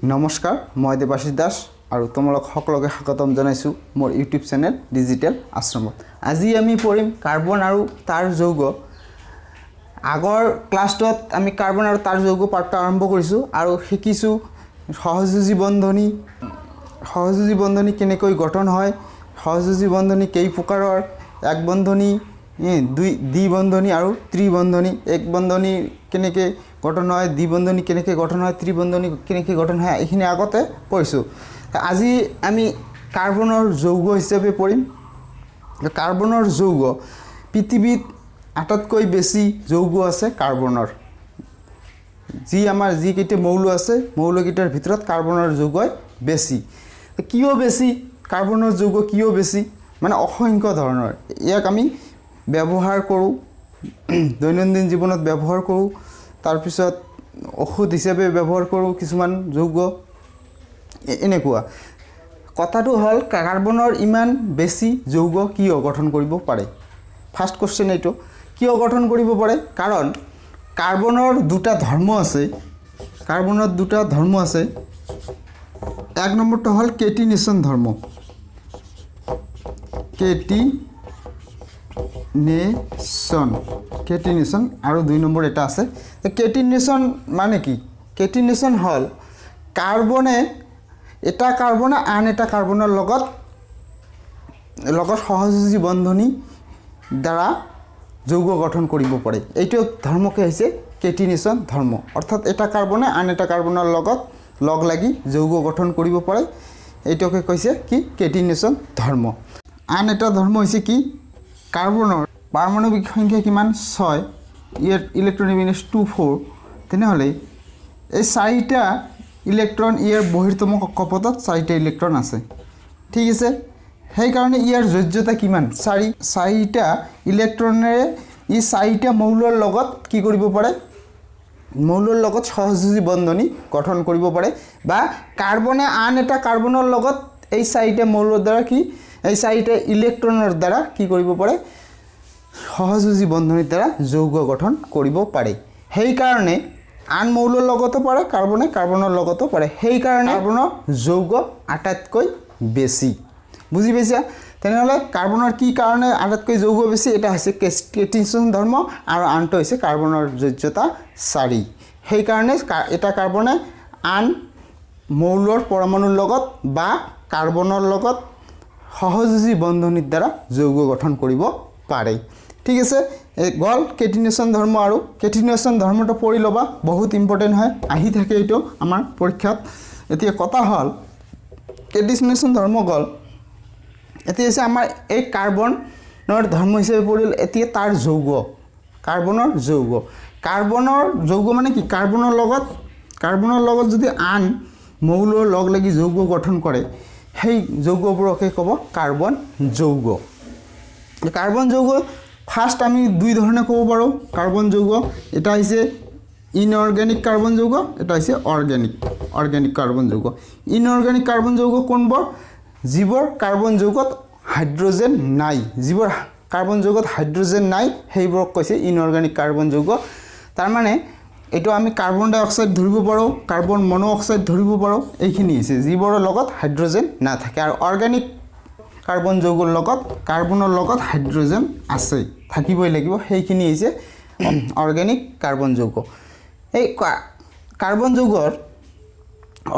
নমস্কাৰ মই দেৱাশিষ দাস আৰু তোমালোক সকলোকে স্বাগতম জনাইছো মোৰ ইউটিউব চেনেল ডিজিটেল আশ্ৰমত। আজি আমি পঢ়িম কাৰ্বন আৰু তাৰ যৌগ। আগৰ ক্লাছটোত আমি কাৰ্বন আৰু তাৰ যৌগ পাঠটো আৰম্ভ কৰিছো আৰু শিকিছো সহযোজী বন্ধনী কেনেকৈ গঠন হয়, সহযোজী বন্ধনী কেই প্ৰকাৰৰ, এক বন্ধনী, দুই দ্বিবন্ধনী আৰু ত্ৰিবন্ধনী, এক বন্ধনী কেনেকৈ গঠন হয়, দ্বিবন্ধনী কেনেকৈ গঠন হয়, ত্ৰিবন্ধনী কেনেকৈ গঠন হয়, এইখিনি আগতে পঢ়িছোঁ। আজি আমি কাৰ্বনৰ যৌগ হিচাপে পঢ়িম। কাৰ্বনৰ যৌগ, পৃথিৱীত আটাইতকৈ বেছি যৌগ আছে কাৰ্বনৰ। আমাৰ যিকেইটা মৌল আছে, মৌলকেইটাৰ ভিতৰত কাৰ্বনৰ যৌগই বেছি। কিয় বেছি? কাৰ্বনৰ যৌগ কিয় বেছি? মানে অসংখ্য ধৰণৰ। ইয়াক আমি ব্যৱহাৰ কৰোঁ, দৈনন্দিন জীৱনত ব্যৱহাৰ কৰোঁ, তাৰপিছত ঔষধ হিচাপে ব্যৱহাৰ কৰোঁ কিছুমান যৌগ। এনেকুৱা কথাটো হ'ল কাৰ্বনৰ ইমান বেছি যৌগ কিয় গঠন কৰিব পাৰে? ফাৰ্ষ্ট কুৱেশ্যন এইটো, কিয় গঠন কৰিব পাৰে? কাৰণ কাৰ্বনৰ দুটা ধৰ্ম আছে। কাৰ্বনৰ দুটা ধৰ্ম আছে। এক নম্বৰটো হ'ল কেটিনেশ্যন ধৰ্ম, কেটিনেশ্যন আৰু দুই নম্বৰ এটা আছে। কেটিনেশ্যন মানে কি? কেটিনেশ্যন হ'ল এটা কাৰ্বনে আন এটা কাৰ্বনৰ লগত সহযোজী বন্ধনী দ্বাৰা যৌগ গঠন কৰিব পাৰে। এইটো ধৰ্মকে হৈছে কেটিনেশ্যন ধৰ্ম। অৰ্থাৎ এটা কাৰ্বনে আন এটা কাৰ্বনৰ লগত লগ লাগি যৌগ গঠন কৰিব পাৰে। এইটোকে কৈছে কি? কেটিনেশ্যন ধৰ্ম। আন এটা ধৰ্ম হৈছে কি? কাৰ্বনৰ পাৰমাণৱিক সংখ্যা কিমান? 6, ইয়াৰ ইলেক্ট্ৰন ইমিনেছ 2, 4। তেনেহ'লে এই 4টা ইলেক্ট্ৰন ইয়াৰ বহিৰ্তম কক্ষপথত 4টা ইলেক্ট্ৰন আছে। ঠিক আছে, সেইকাৰণে ইয়াৰ যোজ্যতা কিমান? 4টা ইলেক্ট্ৰনেৰে ই 4টা মৌলৰ লগত কি কৰিব পাৰে? মৌলৰ লগত সহযোজী বন্ধনী গঠন কৰিব পাৰে। বা কাৰ্বনে আন এটা কাৰ্বনৰ লগত এই 4টা মৌলৰ দ্বাৰা এই 4টা ইলেক্ট্ৰনৰ দ্বাৰা কি কৰিব পাৰে? সহযোজী বন্ধনীৰ দ্বাৰা যৌগ গঠন কৰিব পাৰে। সেইকাৰণে আন মৌলৰ লগতো পাৰে, কাৰ্বনৰ লগতো পাৰে। সেইকাৰণে কাৰ্বনৰ যৌগ আটাইতকৈ বেছি। বুজি পাইছা? তেনেহ'লে কাৰ্বনৰ কি কাৰণে আটাইতকৈ যৌগ বেছি? এটা হৈছে কেটিনেশ্যন ধৰ্ম আৰু আনটো হৈছে কাৰ্বনৰ যোজ্যতা 4। সেইকাৰণে এটা কাৰ্বনে আন মৌলৰ পৰমাণুৰ লগত বা কাৰ্বনৰ লগত সহযোজী বন্ধনীৰ দ্বাৰা যৌগ গঠন কৰিব পাৰে। ঠিক আছে, এই গ'ল কেটিনেশ্যন ধৰ্ম। আৰু কেটিনেশ্যন ধৰ্মটো পঢ়ি ল'বা, বহুত ইম্পৰ্টেণ্ট হয়, আহি থাকে এইটো আমাৰ পৰীক্ষাত। এতিয়া কথা হ'ল কেটিনেশ্যন ধৰ্ম গ'ল। এতিয়া হৈছে আমাৰ এই কাৰ্বনৰ ধৰ্ম হিচাপে পৰিল। এতিয়া তাৰ যৌগ, কাৰ্বনৰ যৌগ। কাৰ্বনৰ যৌগ মানে কি? কাৰ্বনৰ লগত যদি আন মৌলৰ লগ লাগি যৌগ গঠন কৰে, সেই যৌগবোৰকে ক'ব কাৰ্বন যৌগ। কাৰ্বন যৌগ ফাৰ্ষ্ট আমি দুই ধৰণে ক'ব পাৰোঁ কাৰ্বন যৌগ। এটা হৈছে ইনঅৰ্গেনিক কাৰ্বন যৌগ, এটা হৈছে অৰ্গেনিক কাৰ্বন যৌগ। ইনঅৰ্গেনিক কাৰ্বন যৌগ কোনবোৰ? যিবোৰ কাৰ্বন যৌগত হাইড্ৰজেন নাই, যিবোৰ কাৰ্বন যৌগত হাইড্ৰজেন নাই সেইবোৰক কৈছে ইনঅৰ্গেনিক কাৰ্বন যৌগ। তাৰমানে এইটো আমি কাৰ্বন ডাই অক্সাইড ধৰিব পাৰোঁ, কাৰ্বন মনো অক্সাইড ধৰিব পাৰোঁ। এইখিনি হৈছে যিবোৰৰ লগত হাইড্ৰজেন নাথাকে। আৰু অৰ্গেনিক কাৰ্বন যৌগৰ লগত কাৰ্বনৰ লগত হাইড্ৰজেন আছে, থাকিবই লাগিব। সেইখিনি হৈছে অৰ্গেনিক কাৰ্বন যৌগ। এই কাৰ্বন যৌগৰ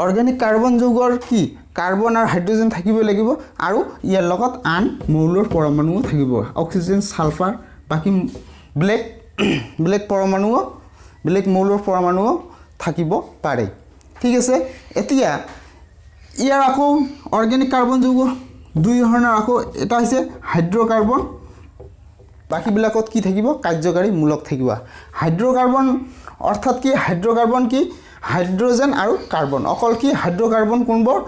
অৰ্গেনিক কাৰ্বন যৌগৰ কি? কাৰ্বন আৰু হাইড্ৰজেন থাকিবই লাগিব আৰু ইয়াৰ লগত আন মৌলৰ পৰমাণুও থাকিব। অক্সিজেন, ছালফাৰ, বাকী বেলেগ মৌলৰ পৰমাণুও থাকিব পাৰে। ঠিক আছে, এতিয়া ইয়াৰ আকৌ অৰ্গেনিক কাৰ্বন যৌগ দুই ধৰণৰ। আকৌ এটা হৈছে হাইড্ৰ'কাৰ্বন, বাকীবিলাকত কি থাকিব? কাৰ্যকাৰী মূলক থাকিব। হাইড্ৰ'কাৰ্বন অৰ্থাৎ কি? হাইড্ৰ'কাৰ্বন কি? হাইড্ৰজেন আৰু কাৰ্বন। অকল কি? হাইড্ৰ'কাৰ্বন কোনবোৰ?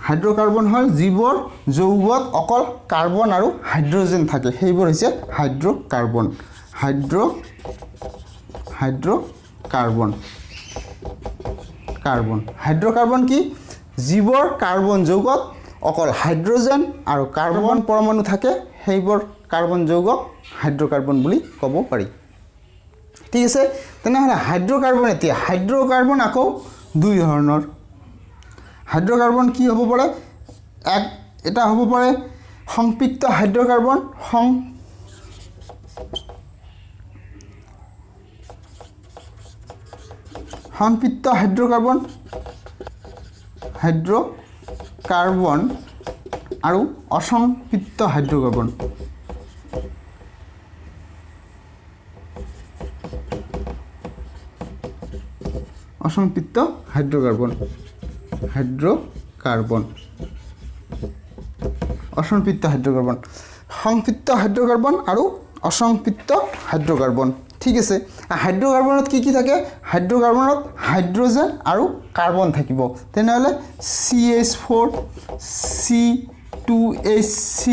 হাইড্ৰ'কাৰ্বন হ'ল যিবোৰ যৌগত অকল কাৰ্বন আৰু হাইড্ৰজেন থাকে, সেইবোৰ হৈছে হাইড্ৰ'কাৰ্বন। হাইড্ৰ'কাৰ্বন কি? যিবোৰ কাৰ্বন যৌগত অকল হাইড্ৰজেন আৰু কাৰ্বন পৰমাণু থাকে, সেইবোৰ কাৰ্বন যৌগক হাইড্ৰ'কাৰ্বন বুলি ক'ব পাৰি। ঠিক আছে, তেনেহ'লে হাইড্ৰ'কাৰ্বন, এতিয়া হাইড্ৰ'কাৰ্বন আকৌ দুই ধৰণৰ। হাইড্ৰ'কাৰ্বন কি হ'ব পাৰে এটা হ'ব পাৰে সংপৃক্ত হাইড্ৰ'কাৰ্বন সংপৃক্ত হাইড্ৰ'কাৰ্বন আৰু অসংপৃক্ত হাইড্ৰ'কাৰ্বন অসংপৃক্ত হাইড্ৰ'কাৰ্বন অসংপৃক্ত হাইড্ৰ'কাৰ্বন সংপৃক্ত হাইড্ৰ'কাৰ্বন আৰু অসংপৃক্ত হাইড্ৰ'কাৰ্বন ঠিক আছে হাইড্ৰ'কাৰ্বনত কি থাকে হাইড্ৰ'কাৰ্বনত হাইড্ৰজেন আৰু কাৰ্বন থাকিব তেনেহলে CH4 C2H6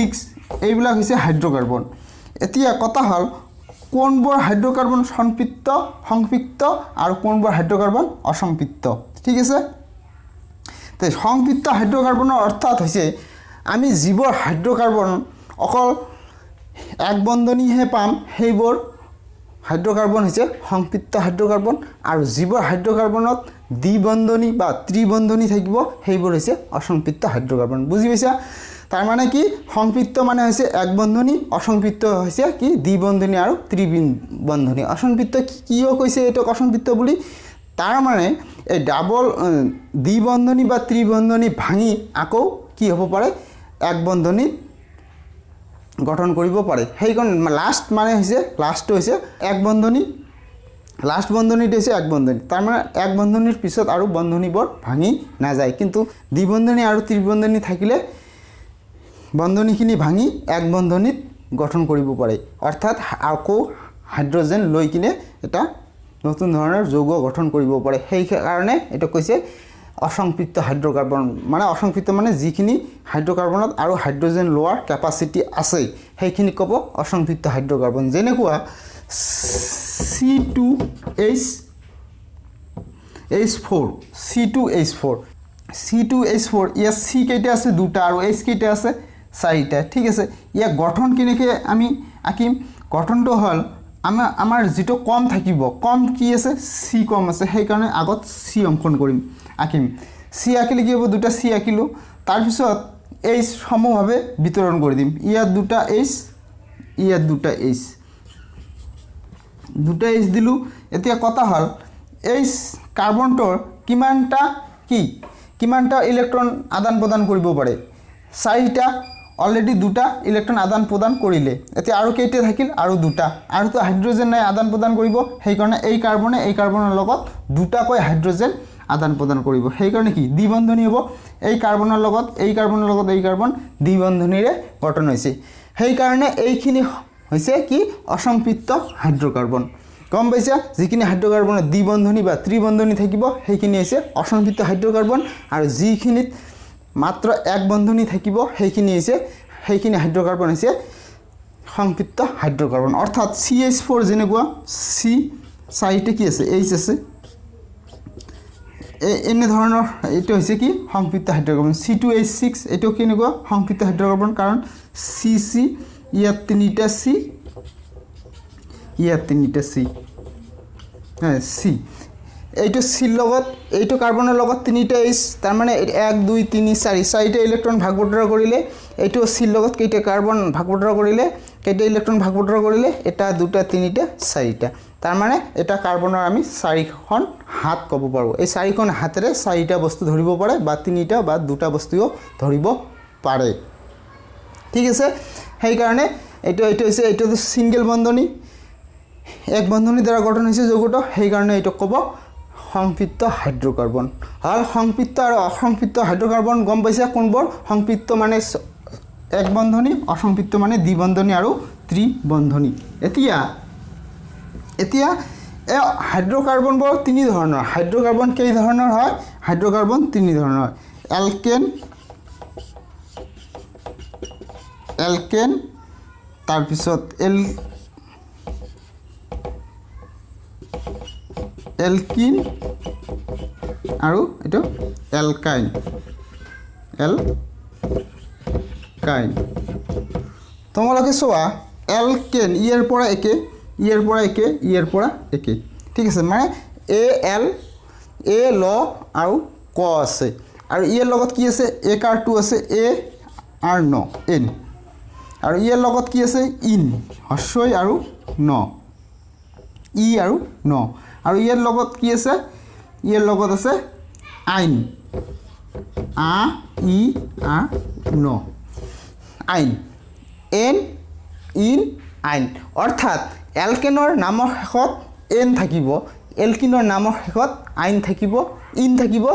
এইবিলাক হৈছে হাইড্ৰ'কাৰ্বন এতিয়া কথা হল কোনবোৰ হাইড্ৰ'কাৰ্বন সংপৃক্ত আৰু কোনবোৰ হাইড্ৰ'কাৰ্বন অসংপৃক্ত ঠিক আছে তে সংপৃক্ত হাইড্ৰ'কাৰ্বনৰ অৰ্থাৎ হৈছে আমি যিবোৰ হাইড্ৰ'কাৰ্বন অকল এক বন্ধনীহে পাম সেইবোৰ হাইড্ৰ'কাৰ্বন হৈছে সংপৃক্ত হাইড্ৰ'কাৰ্বন আৰু যিবোৰ হাইড্ৰ'কাৰ্বনত দ্বিবন্ধনী বা ত্ৰিবন্ধনী থাকিব সেইবোৰ হৈছে অসংপৃক্ত হাইড্ৰ'কাৰ্বন বুজি পাইছা তাৰ মানে কি সংপৃক্ত মানে হৈছে এক বন্ধনী অসংপৃক্ত হৈছে কি দ্বিবন্ধনী আৰু ত্ৰিবন্ধনী অসংপৃক্ত কিয় কৈছে এইটো অসংপৃক্ত বুলি তাৰ মানে এই ডাবল দ্বিবন্ধনী বা ত্ৰিবন্ধনী ভাঙি আকৌ কি হ'ব পাৰে এক বন্ধনী গঠন কৰিব পাৰে সেইখন লাষ্ট মানে হৈছে লাষ্টটো হৈছে এক বন্ধনী লাষ্ট বন্ধনীটো হৈছে এক বন্ধনী তাৰ মানে এক বন্ধনীৰ পিছত আৰু বন্ধনীবোৰ ভাঙি নাযায় কিন্তু দ্বিবন্ধনী আৰু ত্ৰিবন্ধনী থাকিলে বন্ধনীখিনি ভাঙি এক বন্ধনীত গঠন কৰিব পাৰে অৰ্থাৎ আকৌ হাইড্ৰজেন লৈ কিনে এটা নতুন ধৰণৰ যৌগ গঠন কৰিব পাৰে সেই কাৰণে এটা কৈছে অসংপৃক্ত হাইড্ৰ'কাৰ্বন মানে অসংপৃক্ত মানে যিখিনি হাইড্ৰ'কাৰ্বনত আৰু হাইড্ৰজেন লোৱাৰ কেপাচিটি আছে সেইখিনি ক'ব অসংপৃক্ত হাইড্ৰ'কাৰ্বন যেনেকুৱা C2H4 ইয়াত C কেইটা আছে দুটা আৰু H কেইটা আছে চাৰিটা ঠিক আছে ইয়াক গঠন কেনেকৈ আমি আঁকিম গঠনটো হ'ল আমাৰ যেটো কম থাকিব কম কি আছে C কম আছে সেই কাৰণে আগত C অংকন কৰিম আঁকিম C আঁকিলে কি হ'ব দুটা C আঁকিলো তাৰ পিছত H সমভাৱে বিতৰণ কৰি দিম ইয়াত দুটা H ইয়াত দুটা H দিলো এতিয়া কথা হ'ল H কাৰ্বনটোৰ কিমানটা ইলেক্ট্ৰন আদান প্ৰদান কৰিব পাৰে চাৰিটা অলৰেডি দুটা ইলেক্ট্ৰন আদান প্ৰদান কৰিলে এতিয়া আৰু কেইটা থাকিল আৰু দুটা আৰু তো হাইড্ৰজেন নাই আদান প্ৰদান কৰিব সেই কাৰণে এই কাৰ্বনৰ লগত দুটাকৈ হাইড্ৰজেন আদান প্ৰদান কৰিব সেই কাৰণে কি দ্বিবন্ধনী হ'ব এই কাৰ্বনৰ লগত এই কাৰ্বন দ্বিবন্ধনীৰে গঠন হৈছে সেই কাৰণে এইখিনি হৈছে কি অসংপৃক্ত হাইড্ৰ'কাৰ্বন গম পাইছা যিখিনি হাইড্ৰ'কাৰ্বনত দ্বিবন্ধনী বা ত্ৰিবন্ধনী থাকিব সেইখিনি হৈছে অসংপৃক্ত হাইড্ৰ'কাৰ্বন আৰু যিখিনিত মাত্ৰ এক বন্ধনী থাকিব সেইখিনি হাইড্ৰ'কাৰ্বন হৈছে সংপৃক্ত হাইড্ৰ'কাৰ্বন অৰ্থাৎ CH4 যেনেকুৱা C চাৰিটা কি আছে H আছে এনে ধৰণৰ এইটো হৈছে কি সংপৃক্ত হাইড্ৰ'কাৰ্বন C2H6 এইটো কেনেকুৱা সংপৃক্ত হাইড্ৰ'কাৰ্বন কাৰণ CC ইয়াত তিনিটা C ইয়াত তিনিটা C C এইটো C লগত এইটো কাৰ্বনৰ লগত তিনিটা H তাৰ মানে 1 2 3 4 চাৰিটা ইলেক্ট্ৰন ভাগ বতৰা কৰিলে এইটো C লগত কেইটা কাৰ্বন ভাগ বতৰা কৰিলে কেইটা ইলেক্ট্ৰন ভাগ বতৰা কৰিলে এটা দুটা তিনিটা চাৰিটা তাৰ মানে এটা কাৰ্বনৰ আমি চাৰিখন হাত ক'ব পাৰো এই চাৰিখন হাতেৰে চাৰিটা বস্তু ধৰিব পাৰে বা তিনিটা বা দুটা বস্তুও ধৰিব পাৰে ঠিক আছে সেই কাৰণে এইটো সিঙ্গেল বন্ধনী এক বন্ধনী দ্বাৰা গঠন হৈছে যৌগটো সেই কাৰণে এইটো ক'ব সংপৃক্ত হাইড্ৰ'কাৰ্বন হল সংপৃক্ত আৰু অসংপৃক্ত হাইড্ৰ'কাৰ্বন গম পাইছে কোনবোৰ সংপৃক্ত মানে এক বন্ধনী অসংপৃক্ত মানে দ্বিবন্ধনী আৰু ত্ৰিবন্ধনী এতিয়া এই হাইড্ৰ'কাৰ্বনবোৰ তিনি ধৰণৰ হাইড্ৰ'কাৰ্বন কেই ধৰণৰ হয় হাইড্ৰ'কাৰ্বন তিনি ধৰণৰ এলকেন তাৰপিছত এলকিন আৰু এটো এলকাইন তোমালোকে চোৱা এলকেন ইয়াৰ পৰা একে ঠিক আছে মানে এ ল আৰু ক আছে আৰু ইয়াৰ লগত কি আছে এ কাৰটো আছে এ আৰু ন এন আৰু ইয়াৰ লগত কি আছে ইন হস্ৰই আৰু ন ই আৰু ন আৰু ইয়াৰ লগত কি আছে ইয়াৰ লগত আছে আইন আ ই আ ন আইন এন ইন আইন অৰ্থাৎ এলকেনৰ নামৰ শেষত এন থাকিব এলকিনৰ নামৰ শেষত আইন থাকিব ইন থাকিব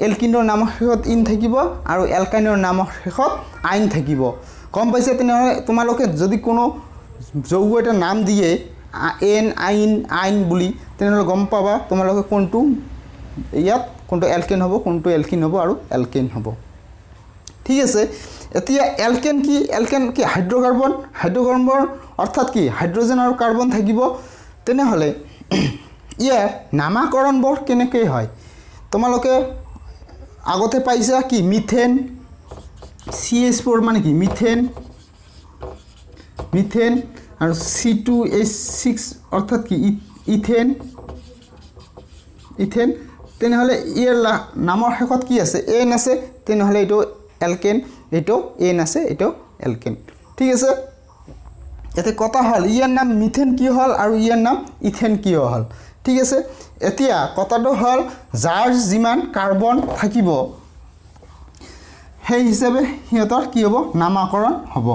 এলকিনৰ নামৰ শেষত ইন থাকিব আৰু এলকাইনৰ নামৰ শেষত আইন থাকিব গম পাইছে তেনেহ'লে তোমালোকে যদি কোনো যৌগ এটা নাম দিয়ে এন আইন আইন বুলি তেনেহ'লে গম পাবা তোমালোকে কোনটো ইয়াত কোনটো এলকেন হ'ব কোনটো এলকিন হ'ব আৰু এলকেন হ'ব ঠিক আছে এতিয়া এলকেন কি হাইড্ৰকাৰ্বন অৰ্থাৎ কি হাইড্ৰজেন আৰু কাৰ্বন থাকিব তেনেহ'লে ইয়াৰ নামাকৰণবোৰ কেনেকৈ হয় তোমালোকে আগতে পাইছা কি মিথেন CH4 মানে কি মিথেন আৰু C2H6 অৰ্থাৎ কি ইথেন তেনেহ'লে ইয়াৰ নামৰ শেষত কি আছে এন আছে তেনেহ'লে এইটো এলকেন এইটো এন আছে এইটো এলকেন ঠিক আছে এতে কথা হল ইয়াৰ নাম মিথেন কি হল আৰু ইয়াৰ নাম ইথেন কি হল ঠিক আছে এতিয়া কথাটো হল যাৰ যিমান কাৰ্বন থাকিব সেই হিচাপে হিয়তৰ কি হ'ব নামাকৰণ হ'ব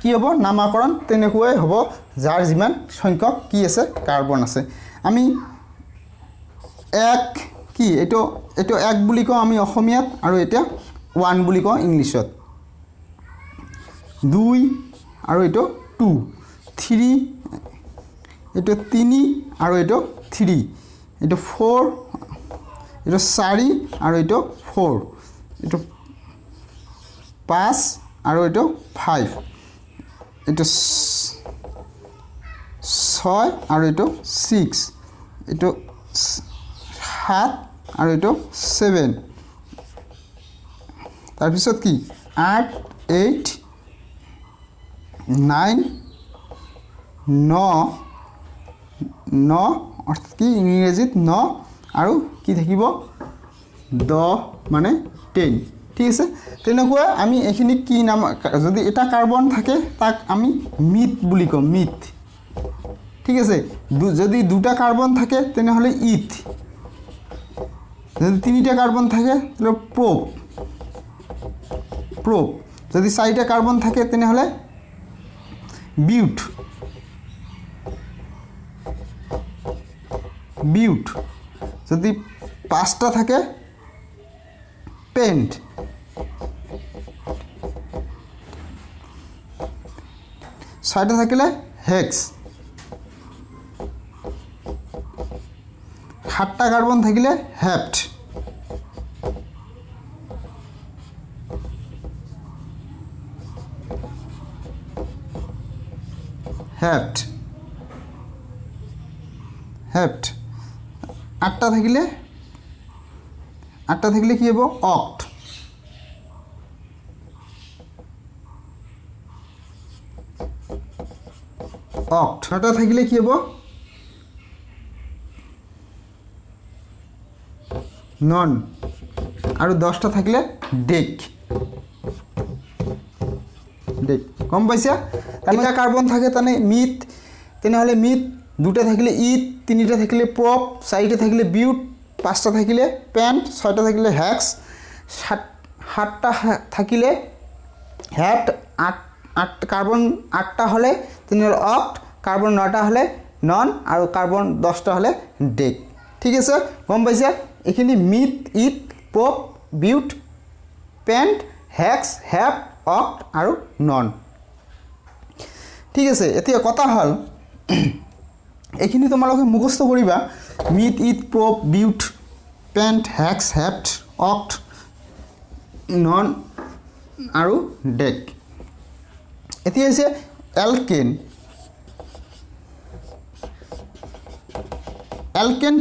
কি হ'ব নামাকৰণ তেনেকৈ হ'ব যাৰ যিমান সংখ্যক কি আছে কাৰ্বন আছে আমি এক কি এইটো এক বুলি কওঁ আমি অসমীয়াত আৰু এটা 1 বুলি কওঁ ইংলিছত 2 আৰু এইটো 2 3 এইটো 3 আৰু এইটো 3 এইটো 4 এইটো 4 আৰু এইটো 4 এইটো 5 আৰু এইটো 5 এইটো 6 আৰু এইটো 6 এইটো 7 আৰু এইটো 7 তাৰপিছত কি 8 8 9 9 অৰ্থাৎ কি ইংৰাজীত 9 আৰু কি থাকিব 10 মানে 10 ঠিক আছে তেনেকুৱা আমি এখিনি কি নাম যদি এটা কাৰ্বন থাকে তাক আমি মিথ বুলি কম মিথ ঠিক আছে যদি দুটা কাৰ্বন থাকে তেনেহ'লে ইথ যদি তিনিটা কাৰ্বন থাকে তাহলে প্ৰোপ যদি চাৰিটা কাৰ্বন থাকে তেনেহ'লে বিউট যদি পাঁচটা থাকে পেন্ট ছয়টা থাকিলে হেক্স সাতটা কাৰ্বন থাকিলে হেপ্ট আটটা থাকিলে কি হ'ব অক্ট নটা থাকিলে কি হ'ব নন আৰু 10টা থাকিলে ডেক গম পাইছা তিনিটা কাৰ্বন থাকে তানে মিথ তেনেহ'লে মিথ দুটা থাকিলে ইথ তিনিটা থাকিলে প্ৰপ চাৰিটা থাকিলে বিউট পাঁচটা থাকিলে পেন্ট ছয়টা থাকিলে হেক্স সাতটা থাকিলে হেপ্ট আট কাৰ্বন 8টা হ'লে তেনেহ'লে অক্ট কাৰ্বন 9টা হ'লে নন আৰু কাৰ্বন 10টা হ'লে ডেক ঠিক আছে গম পাইছা এইখিনি মিথ ইথ প্ৰপ বিউট পেন্ট হেক্স হেপ্ট অক্ট আৰু নন ঠিক আছে এতিয়া কথা হল এইখিনি তোমালোকে মুখস্থ কৰিবা মিথ ইথ প্ৰপ বিউট পেন্ট হেক্স হেপ্ট অক্ট নন আৰু ডেক এতিয়া হৈছে এলকেন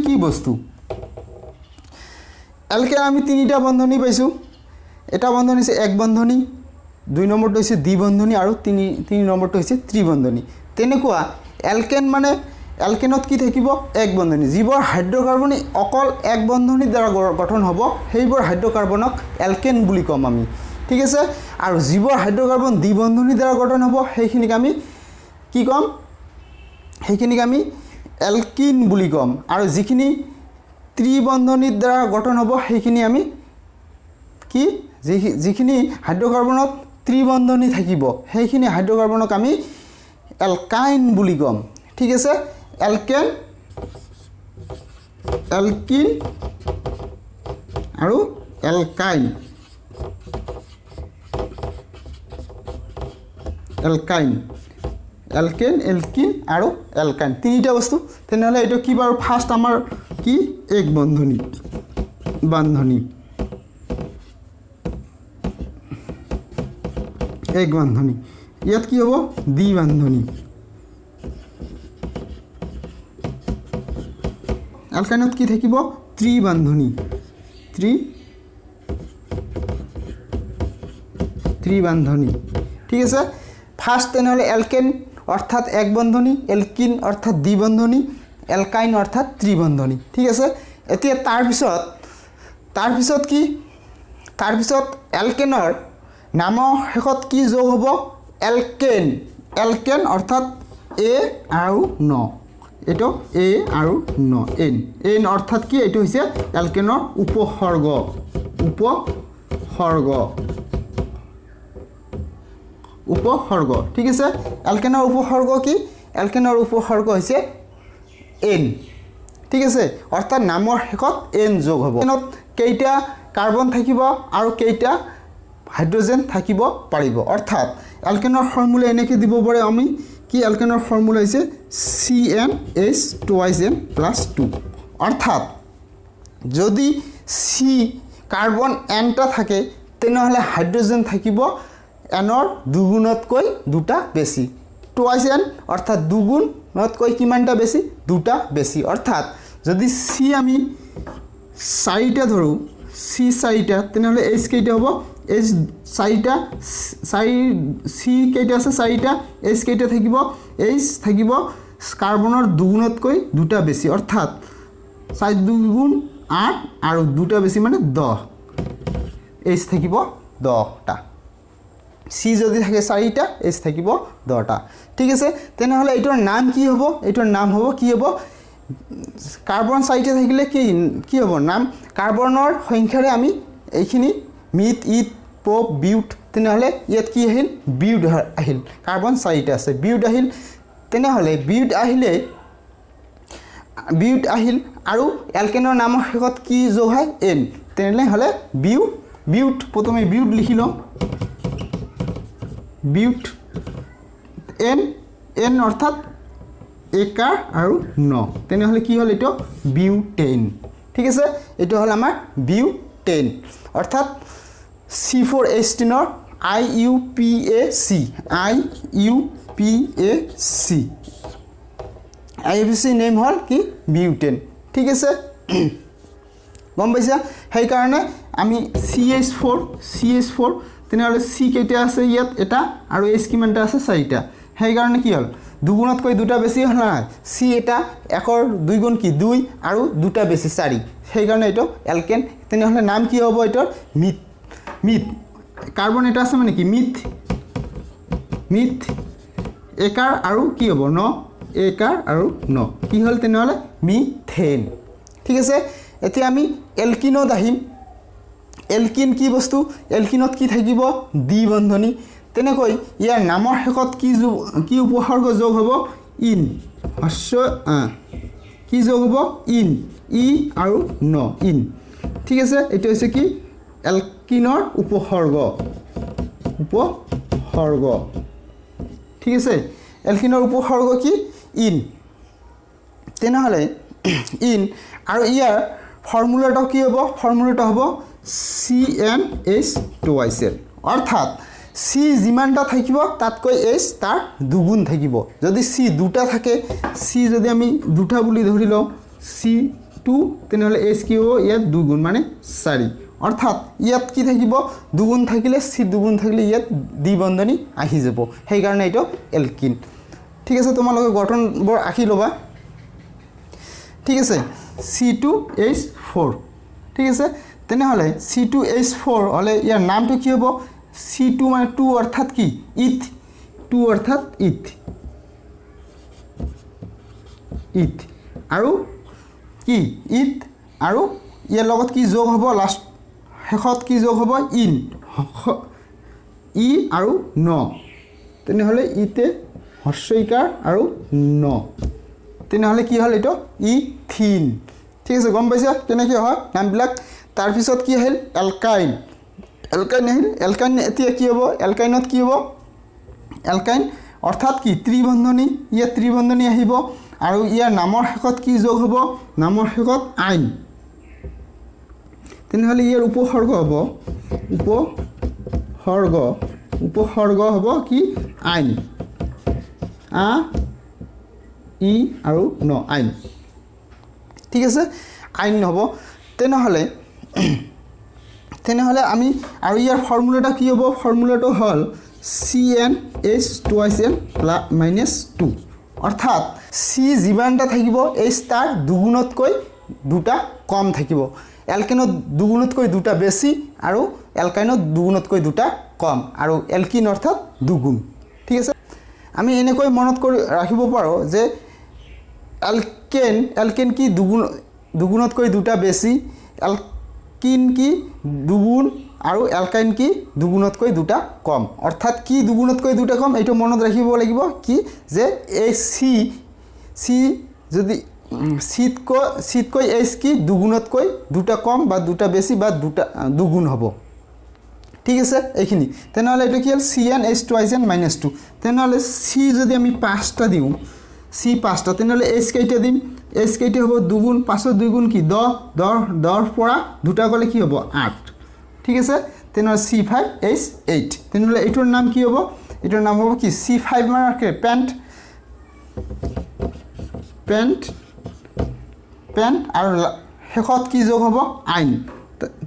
কি বস্তু এলকেন আমি তিনিটা বন্ধনী পাইছোঁ এটা বন্ধনী হৈছে এক বন্ধনী 2 নম্বৰটো হৈছে দ্বিবন্ধনী আৰু 3 নম্বৰটো হৈছে ত্ৰিবন্ধনী তেনেকুৱা এলকেন মানে এলকেনত কি থাকিব এক বন্ধনী যিবোৰ হাইড্ৰকাৰ্বন অকল এক বন্ধনীৰ দ্বাৰা গঠন হ'ব সেইবোৰ হাইড্ৰকাৰ্বনক এলকেন বুলি ক'ম আমি ঠিক আছে আৰু যিবোৰ হাইড্ৰকাৰ্বন দ্বিবন্ধনীৰ দ্বাৰা গঠন হ'ব সেইখিনিক আমি কি ক'ম সেইখিনিক আমি এলকিন বুলি ক'ম আৰু যিখিনি ত্ৰিবন্ধনীৰ দ্বাৰা গঠন হ'ব সেইখিনি আমি কি যিখিনি হাইড্ৰকাৰ্বনত ত্ৰিবন্ধনী থাকিব সেইখিনি হাইড্ৰকাৰ্বনক আমি এলকাইন বুলি ক'ম ঠিক আছে এলকেন এলকিন আৰু এলকাইন এলকাইন এলকেন এলকিন আৰু এলকাইন তিনিটা বস্তু তেনেহ'লে এইটো কি বাৰু ফাৰ্ষ্ট আমাৰ কি এক বন্ধনী বান্ধনী এক বান্ধনী ইয়াত কি হ'ব দ্বিবান্ধনী এলকাইনত কি থাকিব ত্ৰিবান্ধনী ত্ৰিবান্ধনী ঠিক আছে ফাৰ্ষ্ট তেনেহ'লে এলকেন অৰ্থাৎ এক বন্ধনী এলকিন অৰ্থাৎ দ্বিবন্ধনী এলকাইন অৰ্থাৎ ত্ৰিবন্ধনী ঠিক আছে এতিয়া তাৰপিছত কি তাৰপিছত এলকেনৰ নামৰ শেষত কি যোগ হ'ব এলকেন এলকেন অৰ্থাৎ এ আৰু ন এইটো এ আৰু ন এন অৰ্থাৎ কি এইটো হৈছে এলকেনৰ উপসৰ্গ ঠিক আছে এলকেনৰ উপসৰ্গ কি এলকেনৰ উপসৰ্গ হৈছে এন ঠিক আছে অৰ্থাৎ নামৰ শেষত এন যোগ হ'ব এনত কেইটা কাৰ্বন থাকিব আৰু কেইটা হাইড্ৰজেন থাকিব পাৰিব অৰ্থাৎ এলকেনৰ ফৰ্মুলা এনেকৈ দিব পাৰে আমি কি এলকেনৰ ফৰ্মুলা হৈছে CnH2n+2 অৰ্থাৎ যদি চি কাৰ্বন এনটা থাকে তেনেহ'লে হাইড্ৰজেন থাকিব এনৰ দুগুণতকৈ দুটা বেছি টুৱাইছ এন অৰ্থাৎ দুগুণতকৈ কিমানটা বেছি দুটা বেছি অৰ্থাৎ যদি চি আমি চাৰিটা ধৰোঁ চি চাৰিটা তেনেহ'লে এইচ কেইটা হ'ব এইচ চাৰিটা চি কেইটা আছে চাৰিটা এইচ কেইটা থাকিব এইচ থাকিব কাৰ্বনৰ দুগুণতকৈ দুটা বেছি অৰ্থাৎ 4 দুগুণ 8 আৰু দুটা বেছি মানে 10 এইচ থাকিব 10টা চি যদি থাকে চাৰিটা এইচ থাকিব 10টা ঠিক আছে তেনেহ'লে এইটোৰ নাম কি হ'ব এইটোৰ নাম হ'ব কি হ'ব কাৰ্বন চাৰিটা থাকিলে কি হ'ব নাম কাৰ্বনৰ সংখ্যাৰে আমি এইখিনি মিথ ইথ প্ৰপ বিউট তেনেহ'লে ইয়াত কি আহিল বিউট আহিল কাৰ্বন চাৰিটা আছে বিউট আহিল তেনেহ'লে বিউট আহিল আৰু এলকেনৰ নামৰ শেষত কি যোগ হয় এন তেনেহ'লে বিউট প্ৰথমে বিউট লিখি লওঁ বিউট এন অৰ্থাৎ একাৰ আৰু ন তেনেহ'লে কি হ'ল এইটো বিউটেন ঠিক আছে এইটো হ'ল আমাৰ বিউটেন অৰ্থাৎ C4H10 IUPAC IUPAC নেম হ'ল কি বিউটেন ঠিক আছে গম পাইছা সেইকাৰণে আমি CH4 তেনেহ'লে চি কেইটা আছে ইয়াত এটা আৰু এইচ কিমানটা আছে চাৰিটা সেইকাৰণে কি হ'ল দুগুণতকৈ দুটা বেছি হ'ল নাই চি এটা একৰ দুই গুণ কি 2 আৰু দুটা বেছি 4 সেইকাৰণে এইটো এলকেন তেনেহ'লে নাম কি হ'ব এইটোৰ মিথ কাৰ্বন এটা আছে মানে কি মিথ একাৰ আৰু কি হ'ব ন একাৰ আৰু ন কি হ'ল তেনেহ'লে মিথেন ঠিক আছে এতিয়া আমি এলকিনত আহিম এলকিন কি বস্তু এলকিনত কি থাকিব দ্বিবন্ধনী তেনেকৈ ইয়াৰ নামৰ শেষত কি উপসৰ্গ যোগ হ'ব ইন কি যোগ হ'ব ইন ই আৰু ন ইন ঠিক আছে এইটো হৈছে কি এলকিনৰ উপসৰ্গ ঠিক আছে এলকিনৰ উপসৰ্গ কি ইন তেনেহ'লে ইন আৰু ইয়াৰ ফৰ্মুলাটো কি হ'ব ফৰ্মুলাটো হ'ব CnH2n অৰ্থাৎ চি যিমানটা থাকিব তাতকৈ এইচ তাৰ দুগুণ থাকিব যদি চি দুটা থাকে চি যদি আমি দুটা বুলি ধৰি লওঁ C2 তেনেহ'লে এইচ কি হ'ব ইয়াত দুগুণ মানে 4 অৰ্থাৎ ইয়াত কি থাকিব দুগুণ থাকিলে চি দুগুণ থাকিলে ইয়াত দ্বিবন্ধনী আহি যাব সেইকাৰণে এইটো এলকিন ঠিক আছে তোমালোকে গঠনবোৰ আঁকি ল'বা ঠিক আছে C2H4 ঠিক আছে তেনেহলে C2H4 হলে ইয়াৰ নামটো কি হ'ব C2 মানে 2 অৰ্থাৎ কি ইথ 2 অৰ্থাৎ ইথ ইথ আৰু কি ইথ আৰু ইয়াৰ লগত কি যোগ হ'ব লাষ্ট শেষত কি যোগ হ'ব ইন ই আৰু ন তেনেহলে ইতে হস্যইকাৰ আৰু ন তেনেহলে কি হল এটো ইথিন ঠিক আছে গম পাইছা কেনেকৈ হয় নামবিলাক তাৰ পিছত কি আহিল এলকাইন এলকাইন আহিল এলকাইন এতিয়া কি হ'ব এলকাইনত কি হ'ব এলকাইন অৰ্থাৎ কি ত্ৰিবন্ধনী ইয়া ত্ৰিবন্ধনী আহিব আৰু ইয়াৰ নামৰ শেষত কি যোগ হ'ব নামৰ শেষত আইন তেনেহলে ইয়াৰ উপসৰ্গ হ'ব উপসৰ্গ হ'ব কি আইন আ ই আৰু ন আইন ঠিক আছে আইন হ'ব তেনেহলে আমি আৰু ইয়াৰ ফৰ্মুলাটা কি হ'ব ফৰ্মুলাটো হ'ল CnH2n -2 অৰ্থাৎ C যিমানটা থাকিব H তাৰ দুগুণতকৈ দুটা কম থাকিব এলকেনত দুগুণতকৈ দুটা বেছি আৰু এলকাইনত দুগুণতকৈ দুটা কম আৰু এলকিন অৰ্থাৎ দুগুণ ঠিক আছে আমি এনেকৈ মনত কৰি ৰাখিব পাৰো যে এলকেন কি দুগুণতকৈ দুটা বেছি এলকিন কি দুগুণ আৰু এলকাইন কি দুগুণতকৈ দুটা কম অৰ্থাৎ কি দুগুণতকৈ দুটা কম এইটো মনত ৰাখিব লাগিব কি যে এই সি যদি সিতকৈ H কি দুগুণতকৈ দুটা কম বা দুটা বেছি বা দুটা দুগুণ হ'ব ঠিক আছে এইখিনি তেনেহলে এটো কি হল CnH2n -2 তেনেহলে C যদি আমি 5টা দিও C 5টা তেনেহলে H কেইটা দিম H কেইটা হ'ব দুগুণ 5 2 গুণ কি 10 পৰা দুটা গলে কি হ'ব 8 ঠিক আছে তেনেহলে C5H8 তেনেহলে এটোৰ নাম কি হ'ব এটোৰ নাম হ'ব কি C5 মানে কি পেন্ট আৰু শেষত কি যোগ হ'ব আইন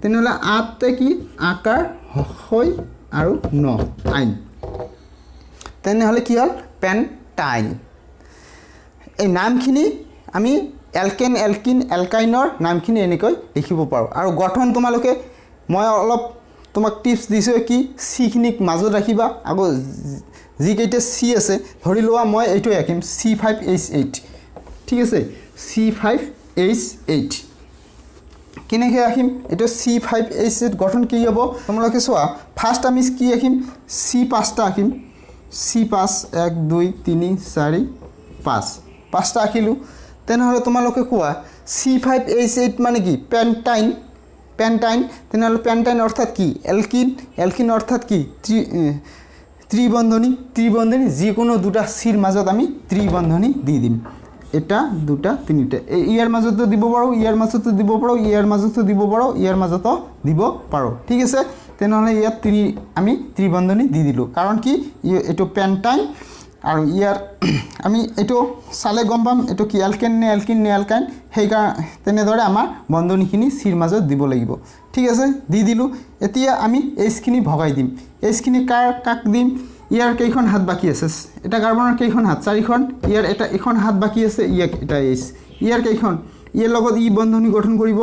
তেনেহলে 8 তে কি আকাৰ হয় আৰু 9 আইন তেনেহলে কি হল পেন্টাইন এই নামখিনি আমি এলকেন এলকিন এলকাইনৰ নামখিনি এনেকৈ লিখিব পাৰো আৰু গঠন তোমালোকে মই অলপ তোমাক টিপস দিছো কি সি খিনিক মাজত ৰাখিবা আগো যি কেইটা সি আছে ধৰি লোৱা মই এইটো ৰাখিম C5H8 ঠিক আছে C5H8 কেনেকৈ ৰাখিম এটো C5H8 গঠন কি হ'ব তোমালোকে চোৱা ফাৰ্স্ট আমি কি ৰাখিম C5টা ৰাখিম C5 1 2 3 4 5 5টা ৰাখিলো তেনেহলে তোমালোকে কোৱা C5H8 মানে কি পেন্টাইন তেনেহলে পেন্টাইন অৰ্থাৎ কি এলকিন অৰ্থাৎ কি ত্ৰিবন্ধনী যিকোনো দুটা সিৰ মাজত আমি ত্ৰিবন্ধনী দি দিম এটা দুটা তিনিটা ইয়াৰ মাজতো দিব পাৰো ইয়াৰ মাজতো দিব পাৰো ইয়াৰ মাজতো দিব পাৰো ইয়াৰ মাজতো দিব পাৰো ঠিক আছে তেনেহলে ইয়াত তিনি আমি ত্ৰিবন্ধনী দি দিলো কাৰণ কি এটো পেন্টাইন আৰু ইয়াৰ আমি এটো চালে গম পাম এটো কি এলকেন নে এলকিন নে এলকাইন হেইকা তেনেদৰে আমাৰ বন্ধনীখিনি সিৰ মাজত দিব লাগিব ঠিক আছে দি দিলো এতিয়া আমি H খিনি ভগাই দিম H খিনি কাক দিম ইয়াৰ কেইখন হাত বাকি আছে এটা কাৰ্বনৰ কেইখন হাত 4খন ইয়াৰ এটা এখন হাত বাকি আছে ইয়াক এটা H ইয়াৰ কেইখন ইয়াৰ লগত ই বন্ধনী গঠন কৰিব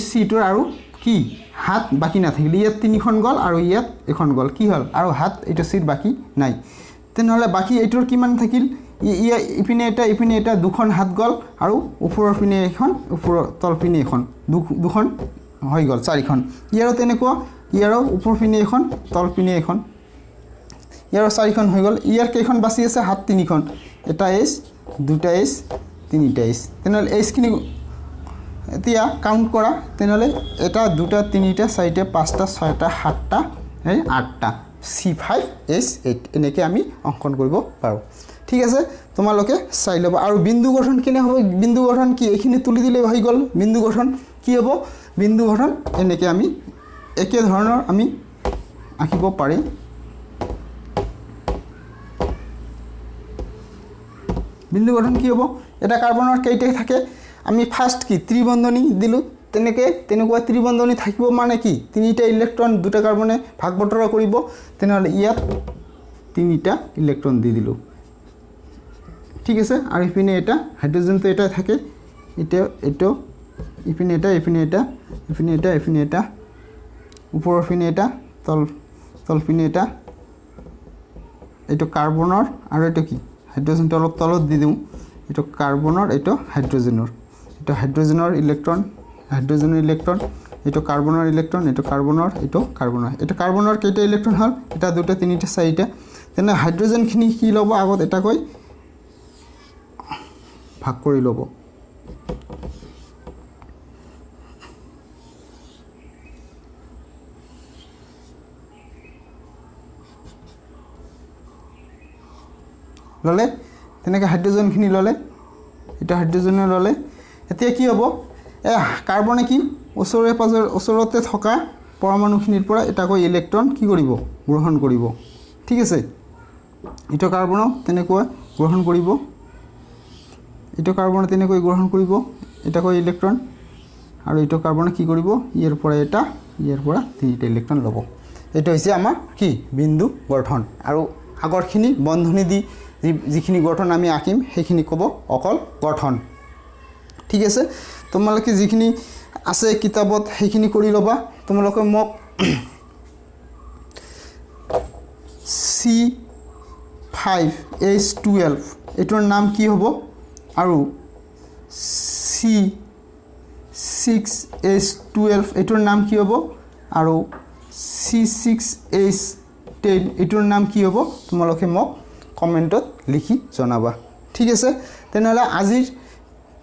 H2 আৰু কি হাত বাকি না থাকিলে ইয়াত 3খন গল আৰু ইয়াত এখন গল কি হল আৰু হাত এটা সিট বাকি নাই তেনেহলে বাকি এইটোৰ কিমান থাকিল ইপিনে এটা দুখন হাত গল আৰু ওপৰৰ পিনে এখন ওপৰৰ তল পিনে এখন দুখন হৈ গল 4খন ইয়াৰো তেনেকুৱা ইয়াৰো ওপৰ পিনে এখন তল পিনে এখন ইয়াৰো 4খন হৈ গল ইয়াৰ কেইখন বাকি আছে হাত 3খন এটা H দুটা H তিনিটা H তেনেহলে H খিনি এতিয়া কাউন্ট কৰা তেনেহলে এটা দুটা তিনিটা চাৰিটা পাঁচটা ছয়টা সাতটা এই আঠটা C5H8 এনেকৈ আমি অঙ্কন কৰিব পাৰো ঠিক আছে তোমালোকে চাই লবা আৰু বিন্দু গঠন কেনে হ'ব বিন্দু গঠন কি এখিনি তুলি দিলে হৈ গল বিন্দু গঠন কি হ'ব বিন্দু গঠন এনেকৈ আমি একে ধৰণৰ আমি আঁকিব পাৰি বিন্দু গঠন কি হ'ব এটা কাৰ্বনৰ কেইটা থাকে আমি ফাৰ্স্ট কি ত্ৰিবন্ধনী দিলু তেনেকুৱা ত্ৰিবন্ধনী থাকিব মানে কি তিনিটা ইলেক্ট্ৰন দুটা কাৰ্বনে ভাগ বটৰা কৰিব তেনেহলে ইয়াত তিনিটা ইলেক্ট্ৰন দি দিলু ঠিক আছে আৰু ইপিনে এটা হাইড্ৰোজেন তো এটা থাকে এইটো ইপিনে এটা ইপিনে এটা ইপিনে এটা ইপিনে এটা ওপৰৰ পিনে এটা তল পিনে এটা এইটো কাৰ্বনৰ আৰু এইটো কি হাইড্ৰোজেনটো অলপ তলত দি দিওঁ এইটো কাৰ্বনৰ এইটো হাইড্ৰোজেনৰ ইলেক্ট্ৰন এইটো কাৰ্বনৰ ইলেক্ট্ৰন এইটো কাৰ্বনৰ কেইটা ইলেক্ট্ৰন হ'ল এটা দুটা তিনিটা চাৰিটা তেনে হাইড্ৰোজেনখিনি কি ল'ব আগত এটাকৈ ভাগ কৰি ল'ব ললে তেনেকৈ হাইড্ৰোজেনখিনি ল'লে এটা হাইড্ৰোজেনে ল'লে এতিয়া কি হ'ব কাৰ্বনে কি ওচৰতে থকা পৰমাণুখিনিৰ পৰা এটাকৈ ইলেক্ট্ৰন কি কৰিব গ্ৰহণ কৰিব ঠিক আছে এইটো কাৰ্বনক তেনেকৈ গ্ৰহণ কৰিব এটাকৈ ইলেক্ট্ৰন আৰু এইটো কাৰ্বনে কি কৰিব ইয়াৰ পৰা তিনিটা ইলেক্ট্ৰন ল'ব এইটো হৈছে আমাৰ কি বিন্দু গঠন আৰু আগৰখিনি বন্ধনী দি যিখিনি গঠন আমি আঁকিম সেইখিনি ক'ব অকল গঠন ঠিক আছে তোমালোকে যিখিনি আছে কিতাপত সেইখিনি কৰি ল'বা তোমালোকে মোক C5H12 এইটোৰ নাম কি হ'ব আৰু C6H12 এইটোৰ নাম কি হ'ব আৰু C6H10 এইটোৰ নাম কি হ'ব তোমালোকে মোক কমেন্টত লিখি জনাবা ঠিক আছে তেনেহলে আজিৰ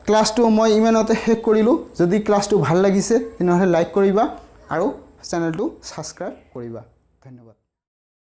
ক্লাছটো মই ইমানতে শেষ কৰিলো যদি ক্লাছটো ভাল লাগিছে তেনেহলে লাইক কৰিবা আৰু চেনেলটো সাবস্ক্ৰাইব কৰিবা ধন্যবাদ